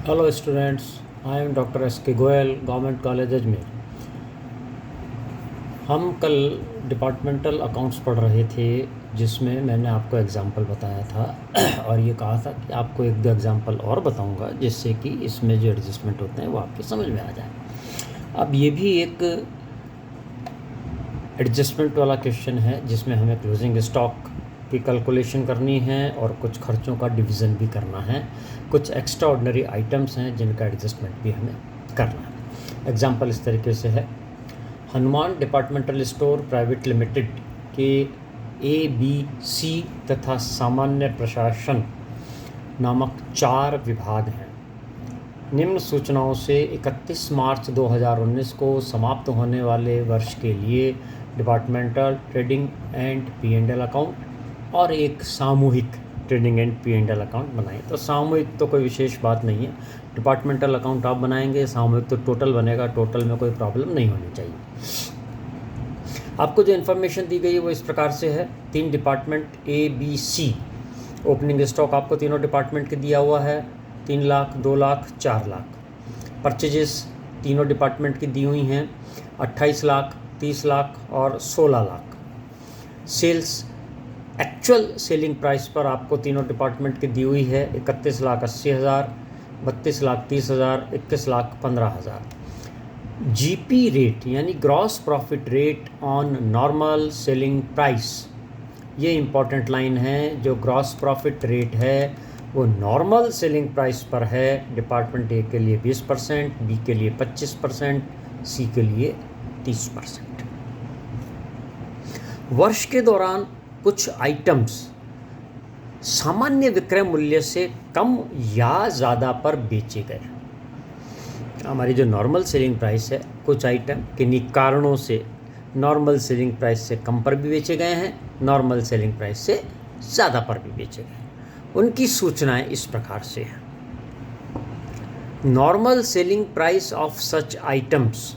Hello students, I am doctor S के Goyal, government college Ajmer. हम कल डिपार्टमेंटल अकाउंट्स पढ़ रहे थे, जिसमें मैंने आपको एग्जांपल बताया था और ये कहा था कि आपको एक दो एग्जांपल और बताऊंगा जिससे कि इसमें जो एडजस्टमेंट होते हैं वो आपके समझ में आ जाए। अब ये भी एक एडजस्टमेंट वाला क्वेश्चन है जिसमें हमें क्लोजिंग स्टॉक की कैलकुलेशन करनी है और कुछ खर्चों का डिवीज़न भी करना है। कुछ एक्स्ट्रा ऑर्डिनरी आइटम्स हैं जिनका एडजस्टमेंट भी हमें करना है। एग्जांपल इस तरीके से है, Hanuman departmental store private limited के ABC तथा सामान्य प्रशासन नामक 4 विभाग हैं। निम्न सूचनाओं से 31 मार्च 2019 को समाप्त होने वाले वर्ष के लिए departmental trading and P&L account और एक सामूहिक ट्रेडिंग एंड P&L अकाउंट बनाएं। तो सामूहिक तो कोई विशेष बात नहीं है, डिपार्टमेंटल अकाउंट आप बनाएंगे, सामूहिक तो टोटल बनेगा, टोटल में कोई प्रॉब्लम नहीं होनी चाहिए। आपको जो इन्फॉर्मेशन दी गई है वो इस प्रकार से है। 3 डिपार्टमेंट ABC, ओपनिंग स्टॉक आपको तीनों डिपार्टमेंट के दिया हुआ है, 3 लाख, 2 लाख, 4 लाख। परचेजेस तीनों डिपार्टमेंट की दी हुई हैं, 28 लाख, 30 लाख और 16 lakh. Sales actual selling price पर आपको तीनों डिपार्टमेंट की दी हुई है, 31 लाख 80 हज़ार, 32 लाख 30 हज़ार, 21 लाख 15 हज़ार। GP रेट यानी gross profit rate on normal selling price, ये इम्पॉर्टेंट लाइन है। जो ग्रॉस प्रॉफिट रेट है वो नॉर्मल सेलिंग प्राइस पर है। डिपार्टमेंट A के लिए 20%, B के लिए 25%, C के लिए 30%। वर्ष के दौरान कुछ आइटम्स सामान्य विक्रय मूल्य से कम या ज़्यादा पर बेचे गए। हमारी जो नॉर्मल सेलिंग प्राइस है, कुछ आइटम किन्हीं कारणों से नॉर्मल सेलिंग प्राइस से कम पर भी बेचे गए हैं, नॉर्मल सेलिंग प्राइस से ज़्यादा पर भी बेचे गए हैं। उनकी सूचनाएं इस प्रकार से हैं। Normal selling price of such items,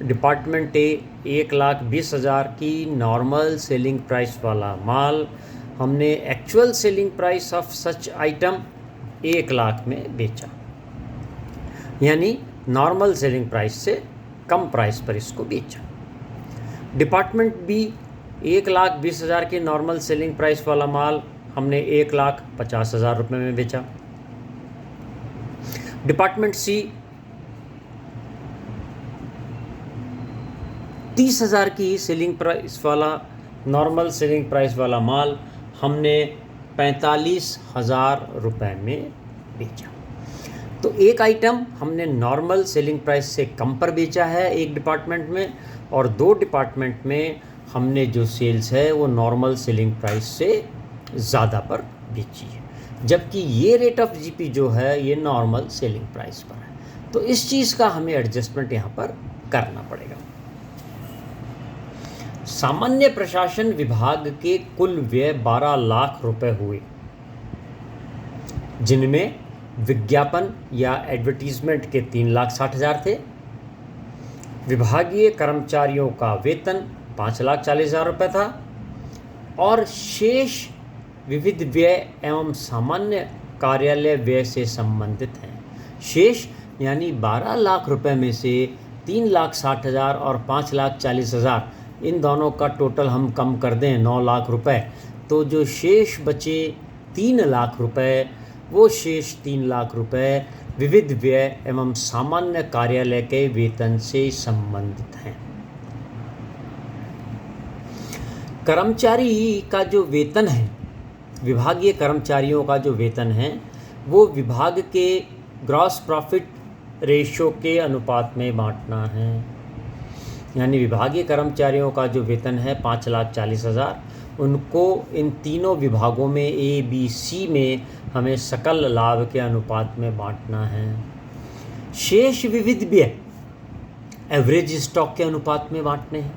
department A 1,20,000 की नॉर्मल सेलिंग प्राइस वाला माल हमने actual selling price of such item 1 lakh में बेचा, यानी नॉर्मल सेलिंग प्राइस से कम प्राइस पर इसको बेचा। डिपार्टमेंट B 1,20,000 की नॉर्मल सेलिंग प्राइस वाला माल हमने 1,50,000 रुपये में बेचा। डिपार्टमेंट C 30,000 की सेलिंग प्राइस वाला नॉर्मल सेलिंग प्राइस वाला माल हमने 45,000 रुपये में बेचा। तो एक आइटम हमने नॉर्मल सेलिंग प्राइस से कम पर बेचा है एक डिपार्टमेंट में, और 2 डिपार्टमेंट में हमने जो सेल्स है वो नॉर्मल सेलिंग प्राइस से ज़्यादा पर बेची है, जबकि ये रेट ऑफ GP जो है ये नॉर्मल सेलिंग प्राइस पर है। तो इस चीज़ का हमें एडजस्टमेंट यहाँ पर करना पड़ेगा। सामान्य प्रशासन विभाग के कुल व्यय 12 लाख रुपए हुए, जिनमें विज्ञापन या एडवर्टीजमेंट के 3,60,000 थे। विभागीय कर्मचारियों का वेतन 5,40,000 रुपये था और शेष विविध व्यय एवं सामान्य कार्यालय व्यय से संबंधित हैं। शेष यानी 12 लाख रुपए में से 3,60,000 और 5,40,000, इन दोनों का टोटल हम कम कर दें 9 लाख रुपए, तो जो शेष बचे 3 लाख रुपए, वो शेष 3 लाख रुपए विविध व्यय एवं सामान्य कार्यालय के वेतन से संबंधित हैं। कर्मचारी का जो वेतन है, विभागीय कर्मचारियों का जो वेतन है, वो विभाग के ग्रॉस प्रॉफिट रेशो के अनुपात में बांटना है। यानी विभागीय कर्मचारियों का जो वेतन है 5,40,000, उनको इन तीनों विभागों में ABC में हमें सकल लाभ के अनुपात में बांटना है। शेष विविध व्यय एवरेज स्टॉक के अनुपात में बांटने हैं।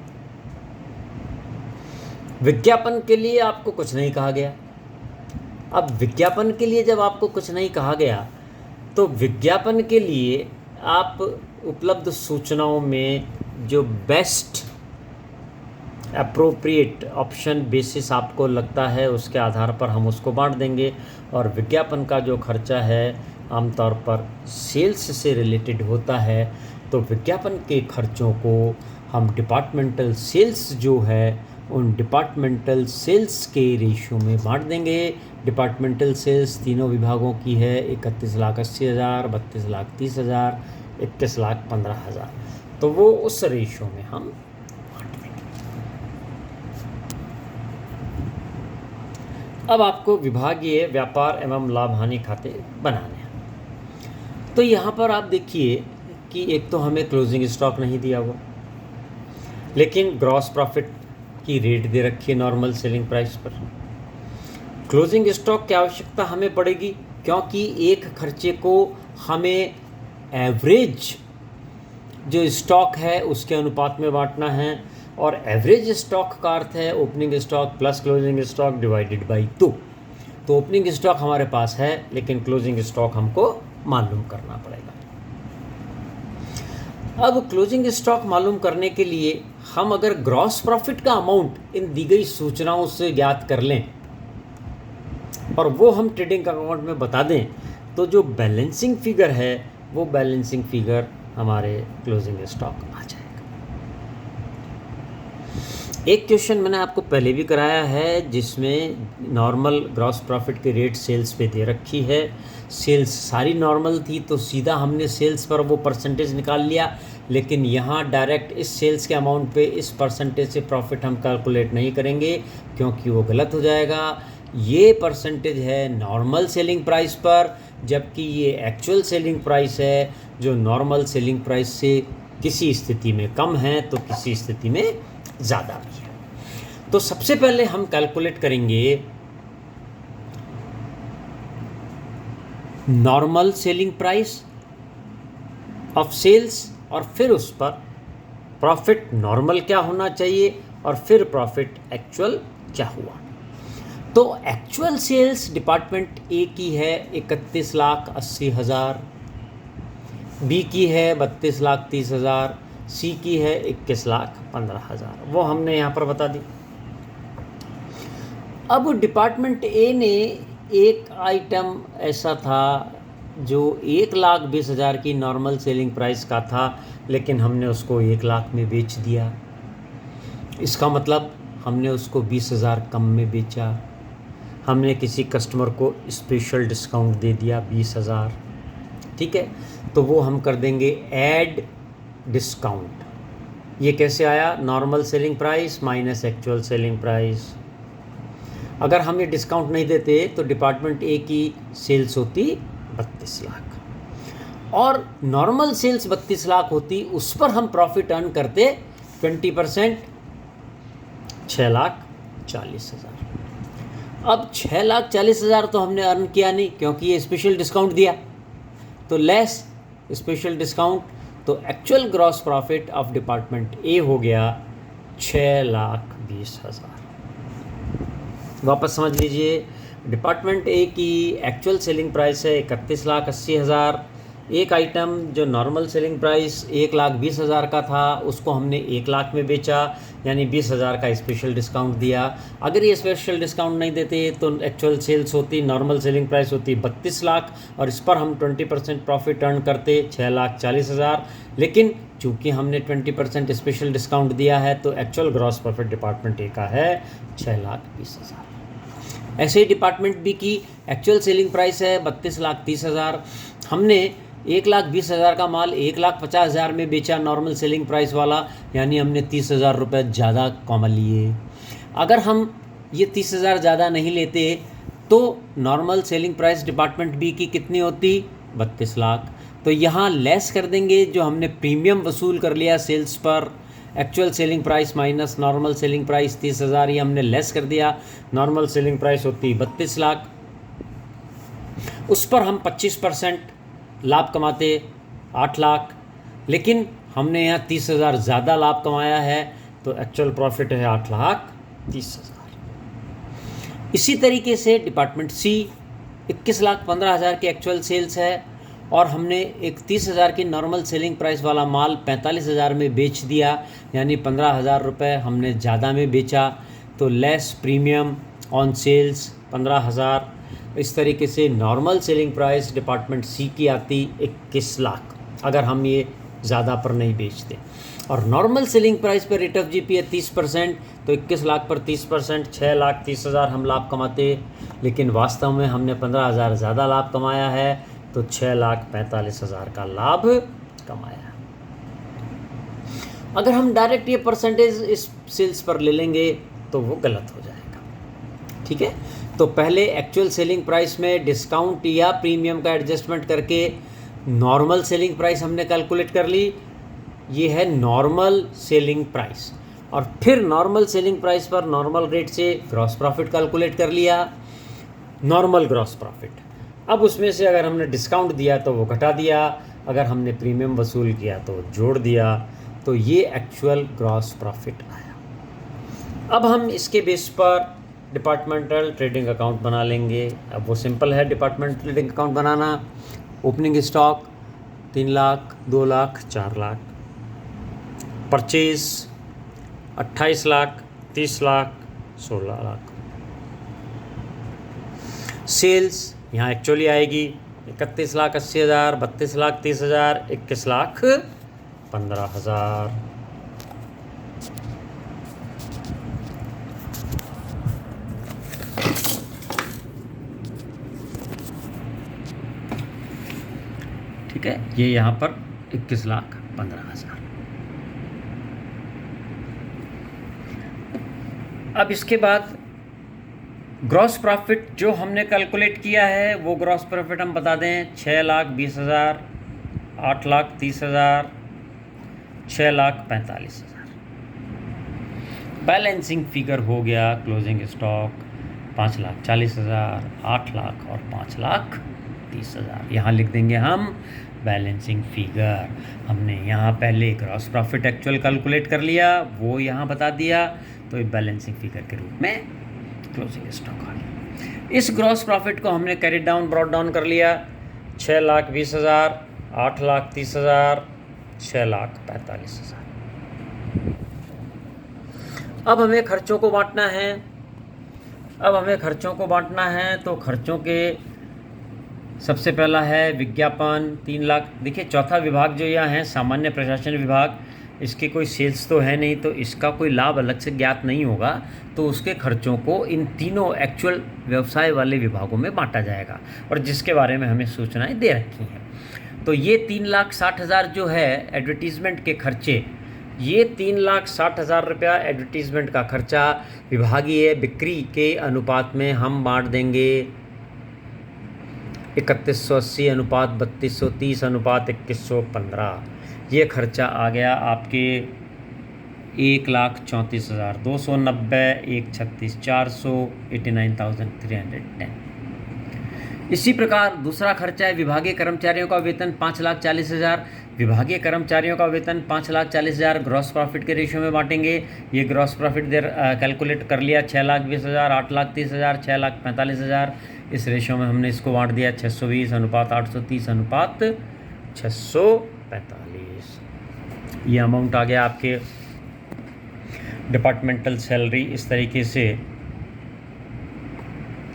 विज्ञापन के लिए आपको कुछ नहीं कहा गया। अब विज्ञापन के लिए जब आपको कुछ नहीं कहा गया, तो विज्ञापन के लिए आप उपलब्ध सूचनाओं में जो बेस्ट अप्रोप्रिएट ऑप्शन बेसिस आपको लगता है उसके आधार पर हम उसको बांट देंगे। और विज्ञापन का जो खर्चा है आमतौर पर सेल्स से रिलेटेड होता है, तो विज्ञापन के खर्चों को हम डिपार्टमेंटल सेल्स जो है उन डिपार्टमेंटल सेल्स के रेशियो में बांट देंगे। डिपार्टमेंटल सेल्स तीनों विभागों की है, 31,80,000, 32,30,000, 21,15,000, तो वो उस रेशियो में हम बांट देंगे। अब आपको विभागीय व्यापार एवं लाभ हानि खाते बनाने हैं। तो यहाँ पर आप देखिए कि एक तो हमें क्लोजिंग स्टॉक नहीं दिया हुआ, लेकिन ग्रॉस प्रॉफिट की रेट दे रखी है नॉर्मल सेलिंग प्राइस पर। क्लोजिंग स्टॉक की आवश्यकता हमें पड़ेगी, क्योंकि एक खर्चे को हमें एवरेज जो स्टॉक है उसके अनुपात में बांटना है, और एवरेज स्टॉक का अर्थ है opening stock plus closing stock divided by 2। तो ओपनिंग स्टॉक हमारे पास है, लेकिन क्लोजिंग स्टॉक हमको मालूम करना पड़ेगा। अब क्लोजिंग स्टॉक मालूम करने के लिए हम अगर ग्रॉस प्रॉफिट का अमाउंट इन दी गई सूचनाओं से ज्ञात कर लें और वो हम ट्रेडिंग अकाउंट में बता दें, तो जो बैलेंसिंग फिगर है वो बैलेंसिंग फिगर हमारे क्लोजिंग स्टॉक आ जाएगा। एक क्वेश्चन मैंने आपको पहले भी कराया है, जिसमें नॉर्मल ग्रॉस प्रॉफिट की रेट सेल्स पे दे रखी है। सेल्स सारी नॉर्मल थी, तो सीधा हमने सेल्स पर वो परसेंटेज निकाल लिया, लेकिन यहाँ डायरेक्ट इस सेल्स के अमाउंट पे इस परसेंटेज से प्रॉफिट हम कैलकुलेट नहीं करेंगे, क्योंकि वो गलत हो जाएगा। ये परसेंटेज है नॉर्मल सेलिंग प्राइस पर, जबकि ये एक्चुअल सेलिंग प्राइस है, जो नॉर्मल सेलिंग प्राइस से किसी स्थिति में कम है तो किसी स्थिति में ज़्यादा भी है। तो सबसे पहले हम कैलकुलेट करेंगे normal selling price of sales, और फिर उस पर प्रॉफिट नॉर्मल क्या होना चाहिए, और फिर प्रॉफिट एक्चुअल क्या हुआ। तो एक्चुअल सेल्स डिपार्टमेंट ए की है 31,80,000, बी की है 32,30,000, सी की है 21,15,000, वो हमने यहाँ पर बता दी। अब डिपार्टमेंट ए ने एक आइटम ऐसा था जो 1,20,000 की नॉर्मल सेलिंग प्राइस का था, लेकिन हमने उसको 1 लाख में बेच दिया। इसका मतलब हमने उसको 20,000 कम में बेचा। हमने किसी कस्टमर को स्पेशल डिस्काउंट दे दिया 20,000, ठीक है। तो वो हम कर देंगे ऐड डिस्काउंट। ये कैसे आया, normal selling price minus actual selling price. अगर हम ये डिस्काउंट नहीं देते तो डिपार्टमेंट ए की सेल्स होती 32 लाख, और नॉर्मल सेल्स 32 लाख होती, उस पर हम प्रॉफिट अर्न करते 20%, 6,40,000। अब 6,40,000 तो हमने अर्न किया नहीं, क्योंकि ये स्पेशल डिस्काउंट दिया, तो लेस स्पेशल डिस्काउंट, तो actual gross profit of department A हो गया 6,20,000। वापस समझ लीजिए, डिपार्टमेंट ए की एक्चुअल सेलिंग प्राइस है 31,80,000। एक आइटम जो नॉर्मल सेलिंग प्राइस 1,20,000 का था, उसको हमने 1 लाख में बेचा, यानी 20,000 का स्पेशल डिस्काउंट दिया। अगर ये स्पेशल डिस्काउंट नहीं देते तो एक्चुअल सेल्स होती, नॉर्मल सेलिंग प्राइस होती 32 लाख, और इस पर हम 20% प्रॉफिट अर्न करते 6,40,000। लेकिन चूँकि हमने 20% स्पेशल डिस्काउंट दिया है, तो actual gross profit department A का है 6,20,000। ऐसे ही डिपार्टमेंट बी की एक्चुअल सेलिंग प्राइस है 32,30,000। हमने 1,20,000 का माल 1,50,000 में बेचा, नॉर्मल सेलिंग प्राइस वाला, यानी हमने 30,000 रुपये ज़्यादा कमा लिए। अगर हम ये 30,000 ज़्यादा नहीं लेते तो normal selling price department B की कितनी होती, 32 लाख। तो यहाँ लेस कर देंगे, जो हमने प्रीमियम वसूल कर लिया सेल्स पर, actual selling price minus normal selling price 30,000, ये हमने लेस कर दिया। नॉर्मल सेलिंग प्राइस होती 32 लाख, उस पर हम 25% लाभ कमाते 8 लाख, लेकिन हमने यहाँ 30,000 ज़्यादा लाभ कमाया है, तो एक्चुअल प्रॉफिट है 8,30,000। इसी तरीके से डिपार्टमेंट सी 21,15,000 की एक्चुअल सेल्स है, और हमने 31,000 की नॉर्मल सेलिंग प्राइस वाला माल 45,000 में बेच दिया, यानी 15,000 रुपये हमने ज़्यादा में बेचा, तो लेस प्रीमियम ऑन सेल्स 15,000, इस तरीके से normal selling price department C की आती 21 लाख, अगर हम ये ज़्यादा पर नहीं बेचते। और नॉर्मल सेलिंग प्राइस पर रेट ऑफ जीपी है 30%, तो 21 लाख पर 30% 6,30,000 हम लाभ कमाते, लेकिन वास्तव में हमने 15,000 ज़्यादा लाभ कमाया है, तो 6,45,000 का लाभ कमाया। अगर हम डायरेक्ट ये परसेंटेज इस सेल्स पर ले लेंगे तो वो गलत हो जाएगा, ठीक है। तो पहले एक्चुअल सेलिंग प्राइस में डिस्काउंट या प्रीमियम का एडजस्टमेंट करके नॉर्मल सेलिंग प्राइस हमने कैलकुलेट कर ली, ये है नॉर्मल सेलिंग प्राइस। और फिर नॉर्मल सेलिंग प्राइस पर नॉर्मल रेट से ग्रॉस प्रॉफिट कैलकुलेट कर लिया, नॉर्मल ग्रॉस प्रॉफिट। अब उसमें से अगर हमने डिस्काउंट दिया तो वो घटा दिया, अगर हमने प्रीमियम वसूल किया तो जोड़ दिया, तो ये एक्चुअल ग्रॉस प्रॉफिट आया। अब हम इसके बेस पर डिपार्टमेंटल ट्रेडिंग अकाउंट बना लेंगे। अब वो सिंपल है डिपार्टमेंटल ट्रेडिंग अकाउंट बनाना। Opening stock 3 lakh, 2 lakh, 4 lakh. Purchase 28 lakh, 30 lakh, 16 lakh. Sales यहाँ एक्चुअली आएगी 31,80,000, 32,30,000, 21,15,000। ठीक है, ये यहाँ पर 21,15,000। अब इसके बाद ग्रॉस प्रॉफिट जो हमने कैलकुलेट किया है वो ग्रॉस प्रॉफिट हम बता दें 6,20,000, 8,30,000, 6,45,000। बैलेंसिंग फिगर हो गया क्लोजिंग स्टॉक 5,40,000, 8 लाख और 5,30,000। यहाँ लिख देंगे हम बैलेंसिंग फिगर। हमने यहाँ पहले ग्रॉस प्रॉफिट एक्चुअल कैलकुलेट कर लिया, वो यहाँ बता दिया, तो ये बैलेंसिंग फिगर के रूप में क्लोजिंग स्टॉक आ गया। इस ग्रॉस प्रॉफिट को हमने कैरी डाउन ब्रॉट डाउन कर लिया 6,20,000, 8,30,000, 6,45,000। अब हमें खर्चों को बांटना है। तो खर्चों के सबसे पहला है विज्ञापन 3 लाख। देखिए चौथा विभाग जो यहाँ है सामान्य प्रशासन विभाग, इसके कोई सेल्स तो है नहीं, तो इसका कोई लाभ अलग से ज्ञात नहीं होगा, तो उसके खर्चों को इन तीनों एक्चुअल व्यवसाय वाले विभागों में बांटा जाएगा, और जिसके बारे में हमें सूचनाएं दे रखी हैं। तो ये 3,60,000 जो है एडवर्टीज़मेंट के खर्चे, ये 3,60,000 रुपया एडवर्टीज़मेंट का खर्चा विभागीय बिक्री के अनुपात में हम बांट देंगे 3180 अनुपात 3230 अनुपात 2115। ये खर्चा आ गया आपके 1,34,290, 1,36,400, 89,310। इसी प्रकार दूसरा खर्चा है विभागीय कर्मचारियों का वेतन 5,40,000। विभागीय कर्मचारियों का वेतन 5,40,000 ग्रॉस प्रॉफिट के रेशियो में बांटेंगे। ये ग्रॉस प्रॉफिट कैलकुलेट कर लिया 6,20,000, 8,30,000, 6,45,000। इस रेशियो में हमने इसको बांट दिया 620 अनुपात 830 अनुपात 645। ये अमाउंट आ गया आपके डिपार्टमेंटल सैलरी इस तरीके से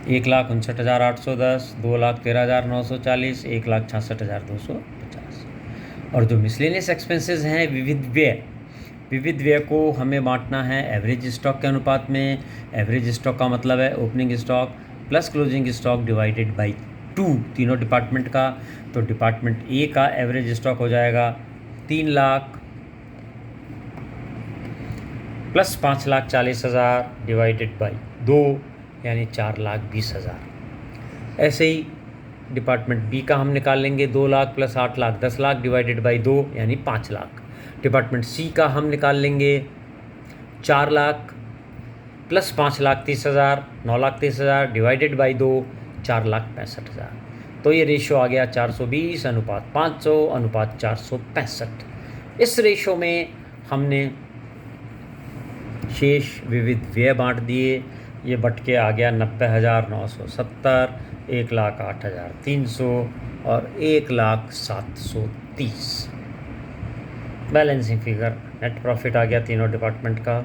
1,59,810, 2,13,940, 1,66,250। और जो मिसलेनियस एक्सपेंसेस हैं विविध व्यय को हमें बांटना है एवरेज स्टॉक के अनुपात में। एवरेज स्टॉक का मतलब है opening stock plus closing stock divided by 2 तीनों डिपार्टमेंट का। तो डिपार्टमेंट ए का एवरेज स्टॉक हो जाएगा 3 लाख प्लस 5,40,000 डिवाइडेड बाई 2 यानी 4,20,000। ऐसे ही डिपार्टमेंट बी का हम निकाल लेंगे 2 lakh plus 8 lakh 10 lakh divided by 2 यानी 5 लाख। डिपार्टमेंट सी का हम निकाल लेंगे 4 लाख प्लस 5,30,000 9,30,000 डिवाइडेड बाई 2 4,65,000। तो ये रेशो आ गया 420 अनुपात 500 अनुपात 465। इस रेशो में हमने शेष विविध व्यय बांट दिए। ये बट के आ गया 90,970, 1,08,300 और 1,07,30। बैलेंसिंग फिगर नेट प्रॉफिट आ गया तीनों डिपार्टमेंट का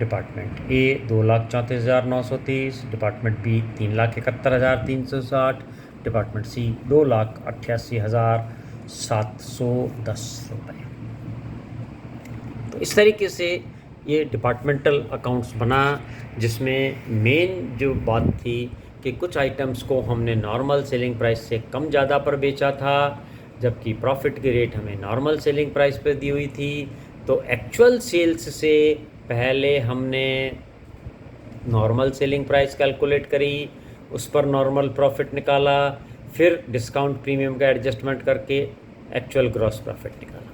department A 2,34,930, department B 3,71,360, department सी 2,88,710 रुपये। तो इस तरीके से ये डिपार्टमेंटल अकाउंट्स बना, जिसमें मेन जो बात थी कि कुछ आइटम्स को हमने नॉर्मल सेलिंग प्राइस से कम ज़्यादा पर बेचा था, जबकि प्रॉफिट की रेट हमें नॉर्मल सेलिंग प्राइस पर दी हुई थी। तो एक्चुअल सेल्स से पहले हमने नॉर्मल सेलिंग प्राइस कैलकुलेट करी, उस पर नॉर्मल प्रॉफिट निकाला, फिर डिस्काउंट प्रीमियम का एडजस्टमेंट करके एक्चुअल ग्रॉस प्रॉफिट निकाला,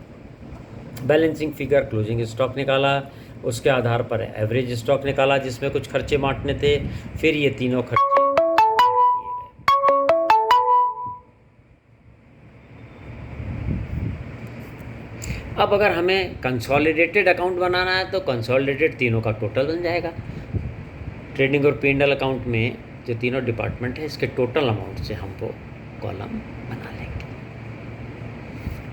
बैलेंसिंग फिगर क्लोजिंग स्टॉक निकाला, उसके आधार पर एवरेज स्टॉक निकाला जिसमें कुछ खर्चे बांटने थे, फिर ये तीनों खर्चे दिए गए। अब अगर हमें कंसोलिडेटेड अकाउंट बनाना है तो कंसोलिडेटेड तीनों का टोटल बन जाएगा। ट्रेडिंग और P&L अकाउंट में जो तीनों डिपार्टमेंट है इसके टोटल अमाउंट से हम वो कॉलम बना लेंगे।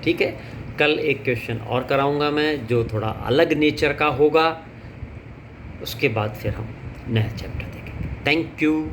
ठीक है, कल एक क्वेश्चन और कराऊंगा मैं जो थोड़ा अलग नेचर का होगा, उसके बाद फिर हम नया चैप्टर देखेंगे। Thank you.